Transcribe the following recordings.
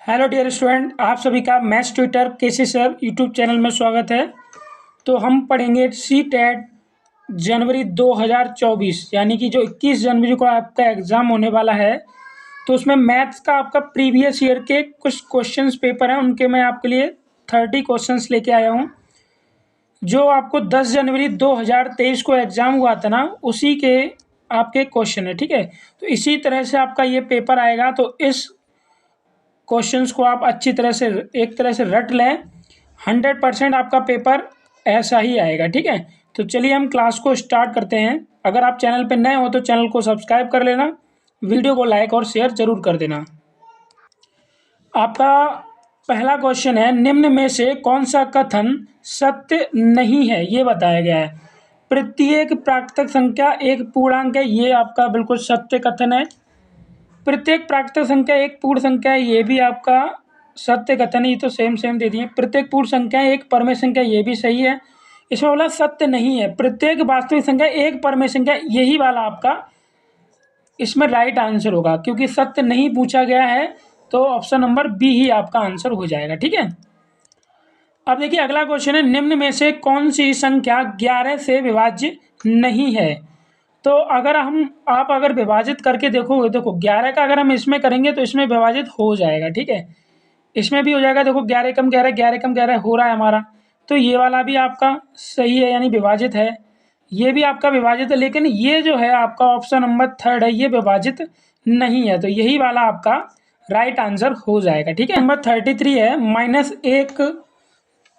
Hello dear student, आप सभी का मैथ्स ट्यूटर केसी सर यूट्यूब चैनल में स्वागत है। तो हम पढ़ेंगे सी टेट जनवरी 2024 यानी कि जो 21 जनवरी को आपका एग्ज़ाम होने वाला है। तो उसमें मैथ्स का आपका प्रीवियस ईयर के कुछ क्वेश्चंस पेपर हैं, उनके मैं आपके लिए 30 क्वेश्चंस लेके आया हूँ। जो आपको 10 जनवरी 2023 को एग्ज़ाम हुआ था ना, उसी के आपके क्वेश्चन है। ठीक है, तो इसी तरह से आपका ये पेपर आएगा। तो इस क्वेश्चंस को आप अच्छी तरह से एक तरह से रट लें। 100% आपका पेपर ऐसा ही आएगा। ठीक है, तो चलिए हम क्लास को स्टार्ट करते हैं। अगर आप चैनल पर नए हो तो चैनल को सब्सक्राइब कर लेना, वीडियो को लाइक और शेयर जरूर कर देना। आपका पहला क्वेश्चन है, निम्न में से कौन सा कथन सत्य नहीं है, ये बताया गया है। प्रत्येक प्राकृतिक संख्या एक पूर्णांक है, ये आपका बिल्कुल सत्य कथन है। प्रत्येक प्राकृतिक संख्या एक पूर्ण संख्या है, ये भी आपका सत्य कथन है। ये तो सेम दे दिए। प्रत्येक पूर्ण संख्या एक परमेय संख्या, ये भी सही है। इसमें बोला सत्य नहीं है। प्रत्येक वास्तविक संख्या एक परमेय संख्या, यही वाला आपका इसमें राइट आंसर होगा, क्योंकि सत्य नहीं पूछा गया है। तो ऑप्शन नंबर बी ही आपका आंसर हो जाएगा। ठीक है, अब देखिए अगला क्वेश्चन है, निम्न में से कौन सी संख्या 11 से विभाज्य नहीं है। तो अगर आप अगर विभाजित करके देखोगे, देखो 11 का अगर हम इसमें करेंगे तो इसमें विभाजित हो जाएगा। ठीक है, इसमें भी हो जाएगा। देखो 11 कम 11 11 कम 11 हो रहा है हमारा। तो ये वाला भी आपका सही है, यानी विभाजित है। ये भी आपका विभाजित है, लेकिन ये जो है आपका ऑप्शन नंबर 3 है, ये विभाजित नहीं है। तो यही वाला आपका राइट आंसर हो जाएगा। ठीक है, नंबर 33 है, -1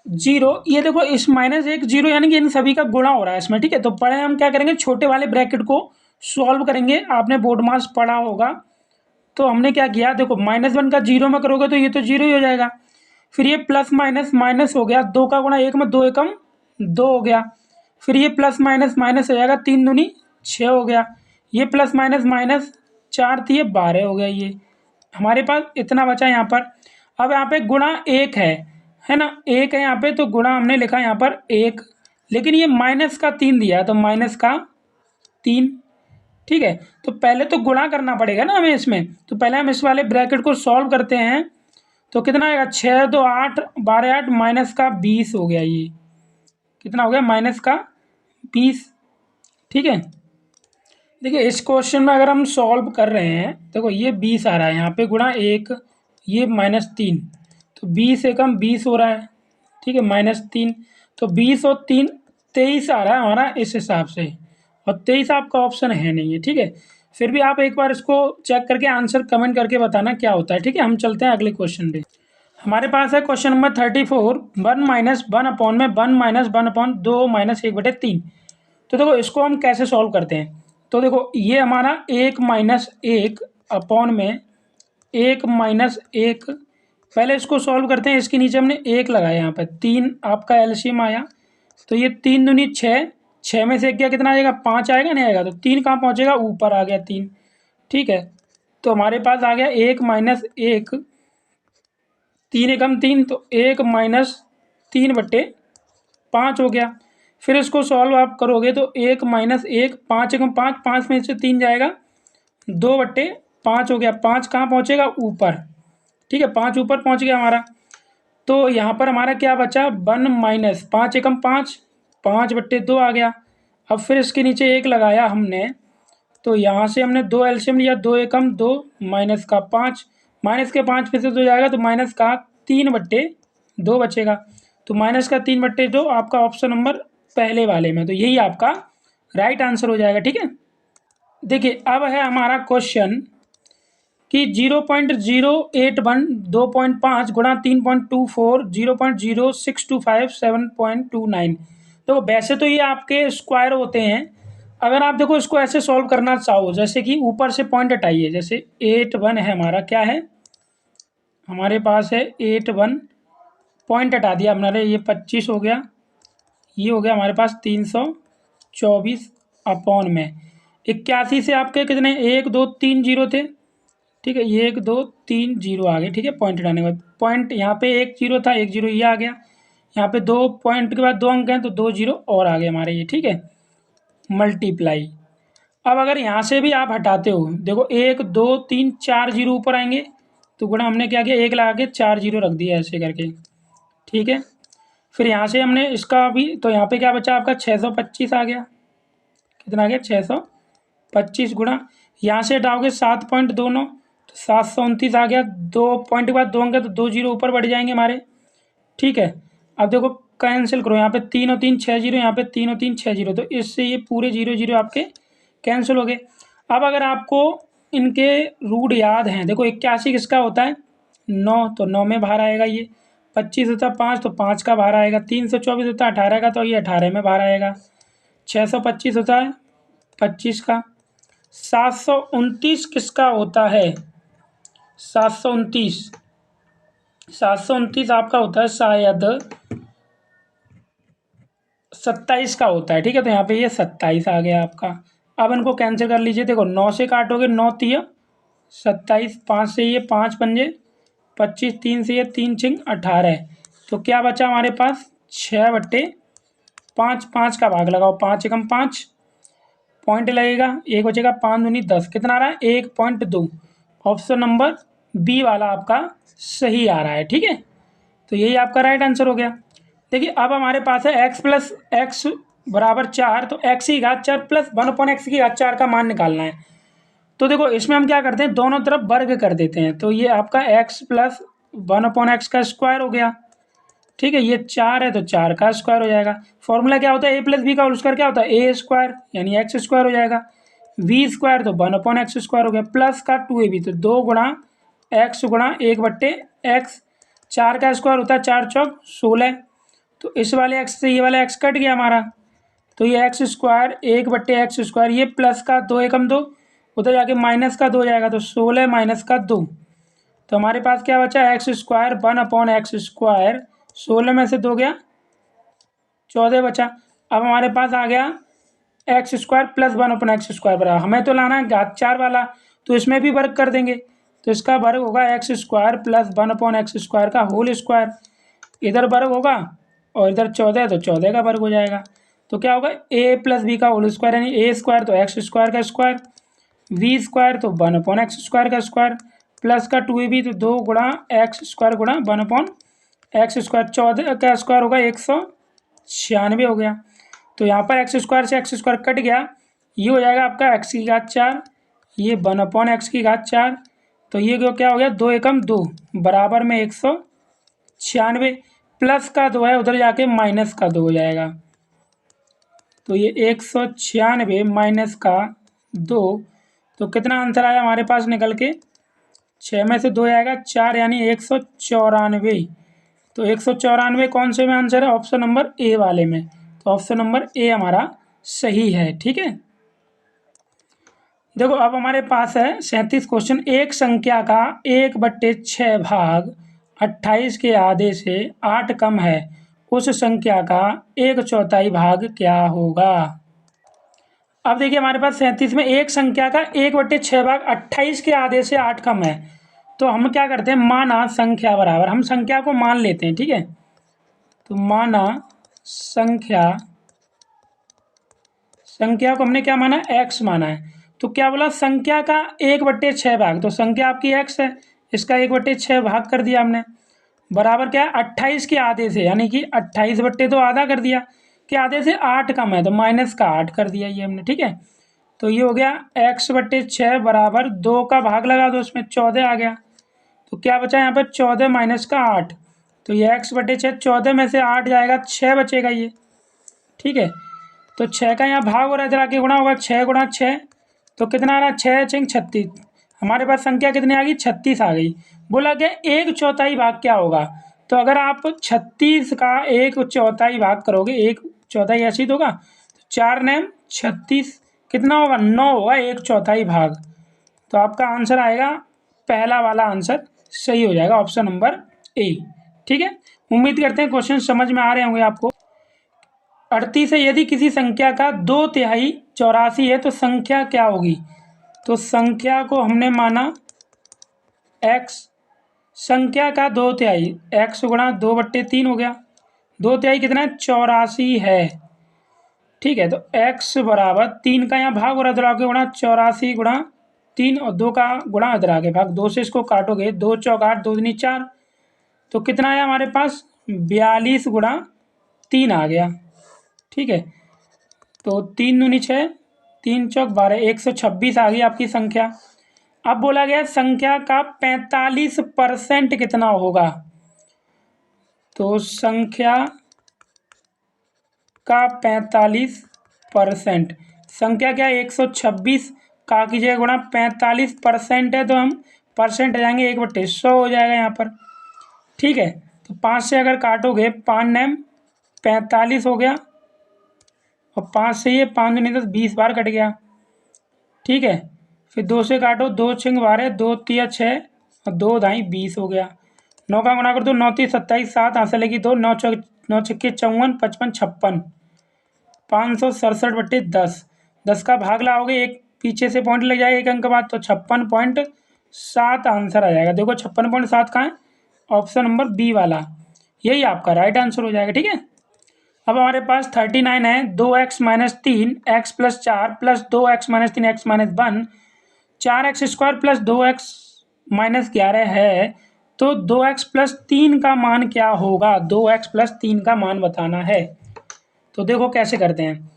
0। ये देखो इस -1 0 यानी कि इन सभी का गुणा हो रहा है इसमें। ठीक है, तो पहले हम क्या करेंगे, छोटे वाले ब्रैकेट को सॉल्व करेंगे। आपने बोर्ड मास पढ़ा होगा। तो हमने क्या किया, देखो -1 का 0 में करोगे तो ये तो 0 ही हो जाएगा। फिर ये प्लस माइनस माइनस हो गया, 2 का गुणा 1 में, 2 एकम 2 हो गया। फिर ये प्लस माइनस माइनस हो जाएगा, 3 दूनी 6 हो गया। ये प्लस माइनस माइनस 4 थी, ये 12 हो गया। ये हमारे पास इतना बचा यहाँ पर। अब यहाँ पे गुणा 1 है ना, 1 है यहाँ पे, तो गुणा हमने लिखा यहाँ पर 1, लेकिन ये माइनस का 3 दिया है, तो माइनस का 3। ठीक है, तो पहले तो गुणा करना पड़ेगा ना हमें इसमें। तो पहले हम इस वाले ब्रैकेट को सॉल्व करते हैं। तो कितना आएगा, 6 2 8 12 8 माइनस का 20 हो गया। ये कितना हो गया, माइनस का 20। ठीक है, देखिए इस क्वेश्चन में अगर हम सॉल्व कर रहे हैं, देखो ये 20 आ रहा है यहाँ पे, गुणा 1, ये -3, तो 20 एकम 20 हो रहा है। ठीक है, -3, तो 20 और 3 23 आ रहा है हमारा इस हिसाब से। और 23 आपका ऑप्शन है नहीं है। ठीक है, फिर भी आप एक बार इसको चेक करके आंसर कमेंट करके बताना क्या होता है। ठीक है, हम चलते हैं अगले क्वेश्चन पे। हमारे पास है क्वेश्चन नंबर 34, 1 - 1 अपॉन में 1 - 1 अपॉन 2 - 1/3। तो देखो इसको हम कैसे सॉल्व करते हैं। तो देखो ये हमारा 1 - 1 अपॉन में 1 - 1, पहले इसको सॉल्व करते हैं। इसके नीचे हमने 1 लगाया, यहाँ पर 3 आपका एलसीएम आया। तो ये 3 दूनी 6, 6 में से 1 गया, कितना आएगा, 5 आएगा, नहीं आएगा। तो 3 कहाँ पहुँचेगा, ऊपर आ गया 3। ठीक है, तो हमारे पास आ गया 1 - 1, 3 एकम 3, तो 1 - 3/5 हो गया। फिर इसको सॉल्व आप करोगे तो 1 - 1, 5 एकम 5, 5 में से 3 जाएगा, 2/5 हो गया। 5 कहाँ पहुँचेगा, ऊपर। ठीक है, 5 ऊपर पहुँच गया हमारा। तो यहाँ पर हमारा क्या बचा, 1 - 5 एकम 5, 5/2 आ गया। अब फिर इसके नीचे 1 लगाया हमने, तो यहाँ से हमने 2 एलसीएम लिया, 2 एकम 2, माइनस का 5, माइनस के 5 में से 2 जाएगा, तो माइनस का 3/2 बचेगा। तो माइनस का 3/2 आपका ऑप्शन नंबर पहले वाले में, तो यही आपका राइट आंसर हो जाएगा। ठीक है, देखिए अब है हमारा क्वेश्चन कि 0.081 2.5 गुणा 3.24 0.0625 7.29। तो वैसे तो ये आपके स्क्वायर होते हैं। अगर आप देखो इसको ऐसे सॉल्व करना चाहो, जैसे कि ऊपर से पॉइंट हटाइए, जैसे 81 है हमारा, क्या है हमारे पास है 81, पॉइंट हटा दिया हमारे, ये 25 हो गया, ये हो गया हमारे पास 324 अपॉन में 81 से आपके कितने 1 2 3 0 थे। ठीक है, ये 1 2 3 0 आ गए। ठीक है, पॉइंट हटाने के बाद पॉइंट यहाँ पे 1 0 था, 1 0 ये आ गया। यहाँ पे 2 पॉइंट के बाद 2 अंक हैं, तो 2 0 और आ गए हमारे ये। ठीक है, मल्टीप्लाई। अब अगर यहाँ से भी आप हटाते हो, देखो 1 2 3 4 0 ऊपर आएंगे, तो गुणा हमने क्या किया, 1 लगा के 4 जीरो रख दिया ऐसे करके, ठीक है। फिर यहाँ से हमने इसका भी, तो यहाँ पे क्या बचा आपका 625 आ गया। कितना आ गया 625 गुणा, यहाँ से हटाओगे 7.29 तो 729 आ गया। 2 पॉइंट के बाद 2 होंगे तो 2 जीरो ऊपर बढ़ जाएंगे हमारे, ठीक है। अब देखो कैंसिल करो, यहाँ पे 3 और 3 6 जीरो, यहाँ पे 3 और 3 6 जीरो, तो इससे ये पूरे जीरो जीरो आपके कैंसिल हो गए। अब अगर आपको इनके रूट याद हैं, देखो 81 किसका होता है 9, तो 9 में बाहर आएगा ये। 25 होता है 5 तो 5 का बाहर आएगा। 324 होता है 18 का, तो ये 18 में बाहर आएगा। 625 होता है 25 का। 729 किसका होता है 729, 729 आपका होता है शायद 27 का होता है, ठीक है। तो यहाँ पे ये 27 आ गया आपका। अब इनको कैंसिल कर लीजिए, देखो 9 से काटोगे 9 तिया 27, 5 से ये 5 पंजे 25, 3 से ये 3 छिंग 18, तो क्या बचा हमारे पास 6/5, 5 का भाग लगाओ, 5 एकम 5 पॉइंट लगेगा, 1 बचेगा, 5 दूनी 10, कितना आ रहा है 1.2। ऑप्शन नंबर बी वाला आपका सही आ रहा है, ठीक है। तो यही आपका राइट आंसर हो गया। देखिए अब हमारे पास है x प्लस एक्स बराबर 4, तो x की घात 4 प्लस 1/x की घात 4 का मान निकालना है। तो देखो इसमें हम क्या करते हैं, दोनों तरफ वर्ग कर देते हैं, तो ये आपका x प्लस 1/x का स्क्वायर हो गया, ठीक है। ये 4 है तो 4 का स्क्वायर हो जाएगा। फॉर्मूला क्या होता है, a प्लस बी का होल स्क्वायर क्या होता है ए स्क्वायर, यानी एक्स स्क्वायर हो जाएगा। v स्क्वायर तो 1/x स्क्वायर हो गया, प्लस का 2ab, तो 2 गुणा एक्स गुणा 1/x। 4 का स्क्वायर होता है 4 चौक 16, तो इस वाले x से ये वाला x कट गया हमारा, तो ये एक्स स्क्वायर 1/x स्क्वायर, ये प्लस का 2 एकम 2, उधर जाके माइनस का 2 हो जाएगा, तो 16 माइनस का 2, तो हमारे पास क्या बचा एक्स स्क्वायर 1/x स्क्वायर, 16 में से 2 गया 14 बचा। अब हमारे पास आ गया x square plus 1/x square बराबर, हमें तो लाना है घात 4 वाला, तो इसमें भी वर्ग कर देंगे, तो इसका वर्ग होगा x square plus 1/x square का होल स्क्वायर, इधर वर्ग होगा और इधर 14 तो 14 का वर्ग हो जाएगा। तो क्या होगा a प्लस बी का होल स्क्वायर, यानी ए स्क्वायर तो एक्स स्क्वायर का स्क्वायर, वी स्क्वायर तो 1/x स्क्वायर का स्क्वायर, प्लस का 2ab तो 2 गुणा एक्स स्क्वायर गुणा 1/x स्क्वायर, 14 का स्क्वायर होगा 196 हो गया। तो यहाँ पर एक्स स्क्वायर से एक्स स्क्वायर कट गया, ये हो जाएगा आपका x की घात 4, ये 1/x की घात 4, तो ये क्या हो गया 2 एकम 2 बराबर में 196, प्लस का 2 है उधर जाके माइनस का 2 हो जाएगा, तो ये 196 माइनस का 2, तो कितना आंसर आया हमारे पास निकल के 6 में से 2 आएगा 4, यानी 194। तो 194 कौन से में आंसर है, ऑप्शन नंबर ए वाले में, तो ऑप्शन नंबर ए हमारा सही है, ठीक है। देखो अब हमारे पास है 37 क्वेश्चन, एक संख्या का 1/6 भाग 28 के आधे से 8 कम है, उस संख्या का 1/4 भाग क्या होगा। अब देखिए हमारे पास 37 में एक संख्या का 1/6 भाग 28 के आधे से 8 कम है, तो हम क्या करते हैं माना संख्या बराबर, हम संख्या को मान लेते हैं, ठीक है। तो माना संख्या को हमने क्या माना x माना है, तो क्या बोला संख्या का 1/6 भाग, तो संख्या आपकी x है, इसका 1/6 भाग कर दिया हमने, बराबर क्या है 28 के आधे से, यानी कि 28/2 आधा कर दिया, कि आधे से 8 कम है तो माइनस का 8 कर दिया ये हमने, ठीक है। तो ये हो गया x/6 बराबर 2 का भाग लगा दो, उसमें 14 आ गया, तो क्या बचा यहाँ पर 14 माइनस का 8, तो ये x/6, 14 में से 8 जाएगा 6 बचेगा ये, ठीक है। तो 6 का यहाँ भाग हो रहा है, इधर आके गुणा होगा 6 गुणा 6, तो कितना आ रहा है 6 छिंग 36, हमारे पास संख्या कितनी आ गई 36 आ गई। बोला गया 1/4 भाग क्या होगा, तो अगर आप 36 का 1/4 भाग करोगे, 1/4 ऐसी तो होगा, 4 नेम 36 कितना होगा 9 होगा 1/4 भाग, तो आपका आंसर आएगा पहला वाला आंसर सही हो जाएगा, ऑप्शन नंबर ए, ठीक है। उम्मीद करते हैं क्वेश्चन समझ में आ रहे होंगे आपको। 38 से यदि किसी संख्या का 2/3 84 है तो संख्या क्या होगी, तो संख्या को हमने माना x, संख्या का 2/3 x गुणा 2/3 हो गया, 2/3 कितना है 84 है, ठीक है। तो x बराबर 3 का यहाँ भाग हो रहा है, तो आपके गुणा 84 गुणा 3 और 2 का गुणा इधर आ गया भाग 2 से इसको काटोगे 2 चौक 8 2 दूनी 4 तो कितना आया हमारे पास 42 गुणा 3 आ गया। ठीक है, तो 3 दूनी 6 3 चौक 12 126 आ गई आपकी संख्या। अब बोला गया संख्या का 45% कितना होगा, तो संख्या का 45% संख्या क्या है 126 का कीजिएगा गुणा 45% है तो हम परसेंट आ जाएंगे 1/100 हो जाएगा यहाँ पर। ठीक है, तो 5 से अगर काटोगे 5 नैम 45 हो गया और 5 से ये 5 नहीं तो 20 बार कट गया। ठीक है, फिर 2 से काटो 2 छिंग 12 2 तिया 6 और 2 दाई 20 हो गया। 9 का गुणा कर दो 9 3 27 7 हाथ से लगी 2 9 9 छक्के 54 55 56 567/10 10 का भाग लाओगे एक पीछे से पॉइंट लग जाएगा एक अंक बाद तो 56.7 आंसर आ जाएगा। देखो 56.7 कहाँ है, ऑप्शन नंबर बी वाला, यही आपका राइट आंसर हो जाएगा। ठीक है, अब हमारे पास 39 है 2x - 3 x + 4 + 2x - 3 x - 1 4x² + 2x - 11 है तो 2x + 3 का मान क्या होगा, 2x + 3 का मान बताना है। तो देखो कैसे करते हैं,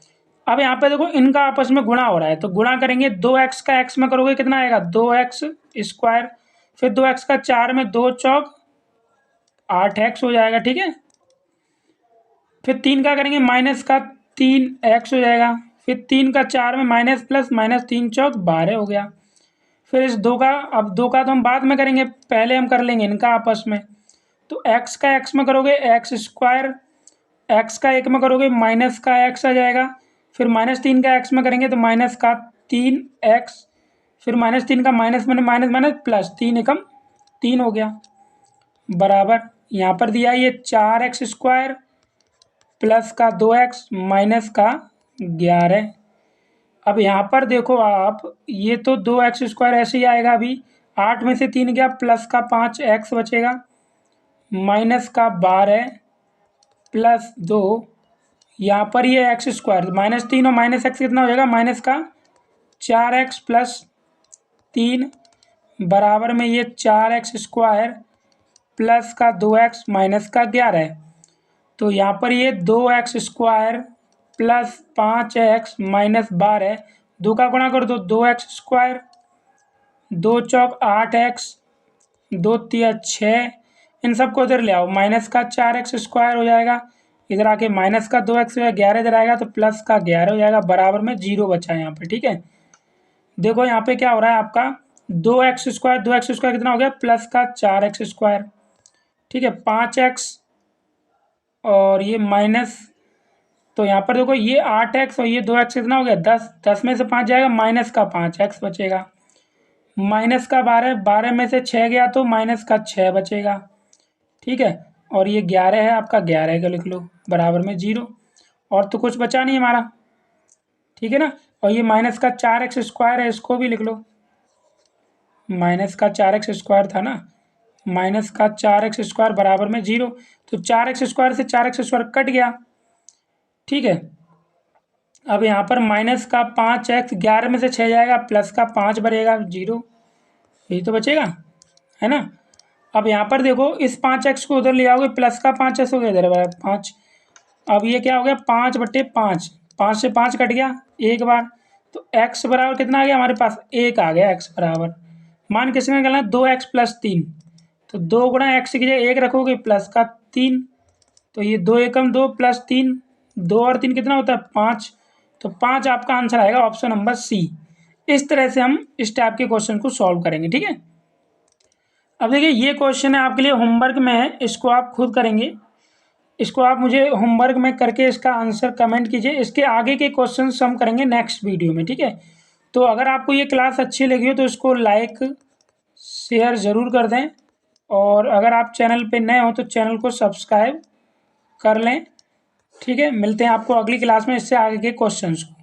अब यहाँ पे देखो इनका आपस में गुणा हो रहा है तो गुणा करेंगे 2x का x में करोगे कितना आएगा 2x², फिर 2x का 4 में 2 चौक 8x हो जाएगा। ठीक है, फिर 3 का करेंगे माइनस का 3x हो जाएगा, फिर 3 का 4 में माइनस प्लस माइनस 3 चौक 12 हो गया। फिर इस 2 का, अब 2 का तो हम बाद में करेंगे, पहले हम कर लेंगे इनका आपस में। तो x का x में करोगे x², x का 1 में करोगे माइनस का x आ जाएगा, फिर -3 का x में करेंगे तो माइनस का 3x, फिर -3 का माइनस मैंने माइनस माइनस प्लस 3 एकम 3 हो गया बराबर। यहाँ पर दिया ये 4x² प्लस का 2x माइनस का 11। अब यहाँ पर देखो आप ये तो 2x² ऐसे ही आएगा, अभी 8 में से 3 गया प्लस का 5x बचेगा माइनस का 12 प्लस 2, यहाँ पर ये x² -3 और -x कितना हो जाएगा माइनस का 4x + 3 बराबर में ये 4x² प्लस का 2x माइनस का 11। तो यहाँ पर ये 2x² प्लस 5x माइनस 12 2 का गुणा कर दो 2x², 2 चौक 8x 2 तिया 6, इन सबको इधर ले आओ माइनस का 4x² हो जाएगा, इधर आके माइनस का 2x 11 इधर आएगा तो प्लस का 11 हो जाएगा बराबर में 0 बचा है यहाँ पे। ठीक है, देखो यहाँ पे क्या हो रहा है आपका 2x² कितना हो गया प्लस का 4x²। ठीक है, 5x और ये माइनस, तो यहाँ पर देखो ये 8x और ये 2x कितना हो गया 10, 10 में से 5 जाएगा माइनस का 5x बचेगा, माइनस का 12, 12 में से 6 गया तो माइनस का 6 बचेगा। ठीक है, और ये 11 है आपका 11 का लिख लो बराबर में 0, और तो कुछ बचा नहीं हमारा। ठीक है ना, और ये माइनस का 4x² है इसको भी लिख लो, माइनस का 4x² था ना, माइनस का 4x² बराबर में 0, तो 4x² से 4x² कट गया। ठीक है, अब यहाँ पर माइनस का 5x 11 में से 6 जाएगा प्लस का 5 बचेगा 0, यही तो बचेगा है ना। अब यहाँ पर देखो इस 5x को उधर ले आओगे प्लस का 5x हो गया इधर 5, अब ये क्या हो गया 5/5, 5 से 5 कट गया एक बार, तो x बराबर कितना आ गया हमारे पास 1 आ गया। x बराबर मान किसने निकालना 2x + 3, तो 2 गुणा x की जगह 1 रखोगे प्लस का 3, तो ये 2 एकम 2 प्लस 3, 2 और 3 कितना होता है 5, तो 5 आपका आंसर आएगा ऑप्शन नंबर सी। इस तरह से हम इस टाइप के क्वेश्चन को सॉल्व करेंगे। ठीक है, अब देखिए ये क्वेश्चन है आपके लिए होमवर्क में है, इसको आप खुद करेंगे, इसको आप मुझे होमवर्क में करके इसका आंसर कमेंट कीजिए। इसके आगे के क्वेश्चन हम करेंगे नेक्स्ट वीडियो में। ठीक है, तो अगर आपको ये क्लास अच्छी लगी हो तो इसको लाइक शेयर ज़रूर कर दें, और अगर आप चैनल पे नए हो तो चैनल को सब्सक्राइब कर लें। ठीक है, मिलते हैं आपको अगली क्लास में इससे आगे के क्वेश्चंस को।